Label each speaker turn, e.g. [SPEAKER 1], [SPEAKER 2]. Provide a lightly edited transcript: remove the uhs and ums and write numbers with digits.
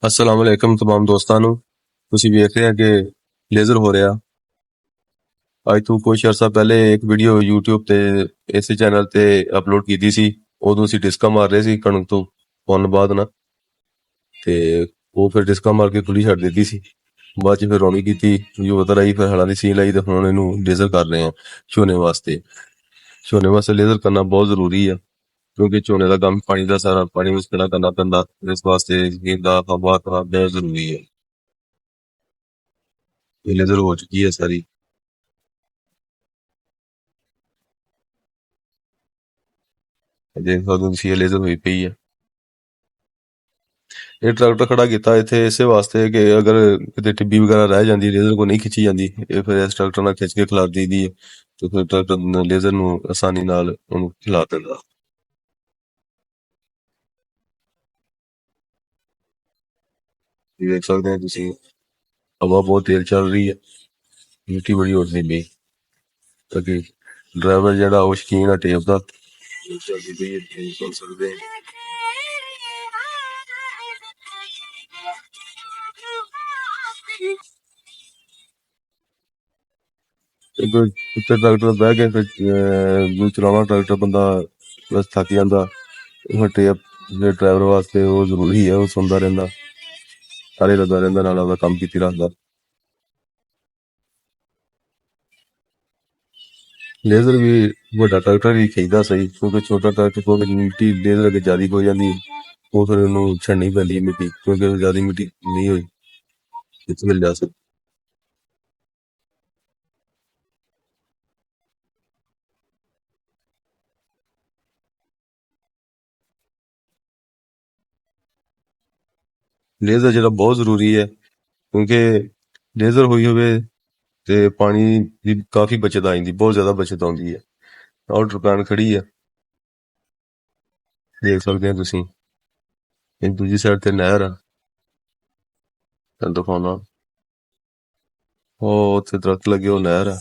[SPEAKER 1] अस्सलाम वालेकुम तमाम ਦੋਸਤਾਂ ਨੂੰ। ਤੁਸੀਂ ਵੇਖ ਰਹੇ ਆ ਕਿ ਲੇਜ਼ਰ ਹੋ ਰਿਹਾ। ਅੱਜ ਤੋਂ ਕੁਝ ਅਰਸਾ ਪਹਿਲੇ ਇੱਕ ਵੀਡੀਓ YouTube ਤੇ ਇਸੇ ਚੈਨਲ ਤੇ ਅਪਲੋਡ ਕੀਤੀ ਸੀ। ਉਦੋਂ ਅਸੀਂ ਡਿਸਕਾ ਮਾਰ ਰਹੇ ਸੀ ਕਣਕ ਤੋਂ ਪਾਉਣ ਬਾਅਦ ਨਾ, ਤੇ ਉਹ ਫਿਰ ਡਿਸਕਾ ਮਾਰ ਕੇ ਖੁੱਲੀ ਛੱਡ ਦਿੱਤੀ ਸੀ। ਬਾਅਦ ਚ ਫਿਰ ਰੌਣੀ ਕੀਤੀ, ਜੋ ਉਧਰ ਆਈ, ਫਿਰ ਹਲਾਂ ਦੀ ਸੀਲ ਆਈ, ਤੇ ਹੁਣ ਇਹਨੂੰ ਲੇਜ਼ਰ ਕਰ ਰਹੇ ਆ ਝੋਨੇ ਵਾਸਤੇ। ਝੋਨੇ ਵਾਸਤੇ ਲੇਜ਼ਰ ਕਰਨਾ ਬਹੁਤ ਜ਼ਰੂਰੀ ਆ, ਕਿਉਂਕਿ ਝੋਨੇ ਦਾ ਕੰਮ ਪਾਣੀ ਦਾ ਸਾਰਾ ਪਾਣੀ ਵਿੱਚ ਖੜਾ ਕਰਨਾ ਪੈਂਦਾ। ਇਸ ਵਾਸਤੇ ਇਹਦਾ ਹਵਾ ਕਰਨਾ ਬਹੁਤ ਜ਼ਰੂਰੀ ਹੈ। ਇਹ ਲੇਜ਼ਰ ਹੋ ਚੁੱਕੀ ਹੈ ਸਾਰੀ। ਦੇਖ ਸਕਦੇ ਹੋ ਤੁਸੀਂ, ਇਹ ਲੇਜ਼ਰ ਹੋਈ ਪਈ ਹੈ। ਇਹ ਟਰੈਕਟਰ ਖੜਾ ਕੀਤਾ ਇੱਥੇ ਇਸੇ ਵਾਸਤੇ ਕਿ ਅਗਰ ਕਿਤੇ ਟਿੱਬੀ ਵਗੈਰਾ ਰਹਿ ਜਾਂਦੀ, ਲੇਜ਼ਰ ਕੋ ਨਹੀਂ ਖਿੱਚੀ ਜਾਂਦੀ, ਇਹ ਫਿਰ ਇਸ ਟਰੈਕਟਰ ਨਾਲ ਖਿੱਚ ਕੇ ਖਿਲਾਰ ਦਈਦੀ ਹੈ, ਤੇ ਫਿਰ ਟਰੈਕਟਰ ਲੇਜ਼ਰ ਨੂੰ ਆਸਾਨੀ ਨਾਲ ਉਹਨੂੰ ਖਿਲਾ ਦਿੰਦਾ। ਇਹ ਦੇਖ ਸਕਦੇ ਹੋ ਤੁਸੀਂ, ਹਵਾ ਬਹੁਤ ਤੇਜ਼ ਚੱਲ ਰਹੀ ਹੈ, ਮਿੱਟੀ ਬੜੀ ਉੱਡਦੀ ਪਈ, ਤਾਂ ਕਿ ਡਰਾਈਵਰ ਜਿਹੜਾ ਉਹ ਸ਼ੌਕੀਨ ਆ ਟੇਪ ਦਾ, ਚੱਲਦੀ ਪਈ ਹੈ, ਤੁਸੀਂ ਸੁਣ ਸਕਦੇ ਹੋ। ਇੱਕ ਉੱਤੇ ਟਰੈਕਟਰ ਬਹਿ ਕੇ ਫਿਰ ਚਲਾਉਣਾ ਟਰੈਕਟਰ ਬੰਦਾ ਬਸ ਥੱਕ ਜਾਂਦਾ। ਉਹ ਟੇਪ ਜਿਹੜੇ ਡਰਾਈਵਰ ਵਾਸਤੇ ਉਹ ਜ਼ਰੂਰੀ ਹੈ, ਉਹ ਸੁਣਦਾ ਰਹਿੰਦਾ, ਸਾਰੇ ਲੱਗਾ ਰਹਿੰਦਾ, ਨਾਲ ਆਪਦਾ ਕੰਮ ਕੀਤੀ ਰੱਖਦਾ। ਲੇਜ਼ਰ ਵੀ ਵੱਡਾ ਟਰੈਕਟਰ ਹੀ ਖਿੱਚਦਾ ਸਹੀ, ਕਿਉਂਕਿ ਛੋਟਾ ਟਰੈਕਟਰ ਕੋਲ ਮਿੱਟੀ ਲੇਜ਼ਰ ਅੱਗੇ ਜ਼ਿਆਦਾ ਹੋ ਜਾਂਦੀ, ਉਹ ਫਿਰ ਉਹਨੂੰ ਛੱਡਣੀ ਪੈਂਦੀ ਹੈ ਮਿੱਟੀ, ਕਿਉਂਕਿ ਜ਼ਿਆਦਾ ਮਿੱਟੀ ਨਹੀਂ ਹੋਈ ਕਿੱਥੇ ਮਿਲ ਜਾ ਸਕਦੀ। ਲੇਜ਼ਰ ਜਿਹੜਾ ਬਹੁਤ ਜ਼ਰੂਰੀ ਹੈ, ਕਿਉਂਕਿ ਲੇਜ਼ਰ ਹੋਈ ਹੋਵੇ ਤੇ ਪਾਣੀ ਦੀ ਕਾਫੀ ਬਚਤ ਆ ਜਾਂਦੀ, ਬਹੁਤ ਜ਼ਿਆਦਾ ਬਚਤ ਆਉਂਦੀ ਹੈ। ਆਊਟਰ ਪੈਨ ਖੜੀ ਹੈ, ਦੇਖ ਸਕਦੇ ਹੋ ਤੁਸੀਂ। ਇਹ ਦੂਜੀ ਸਾਈਡ ਤੇ ਨਹਿਰ ਆ, ਤੁਹਾਨੂੰ ਦਿਖਾਉਣਾ, ਉਹ ਉੱਥੇ ਦਰਖਤ ਲੱਗੇ, ਉਹ ਨਹਿਰ ਆ।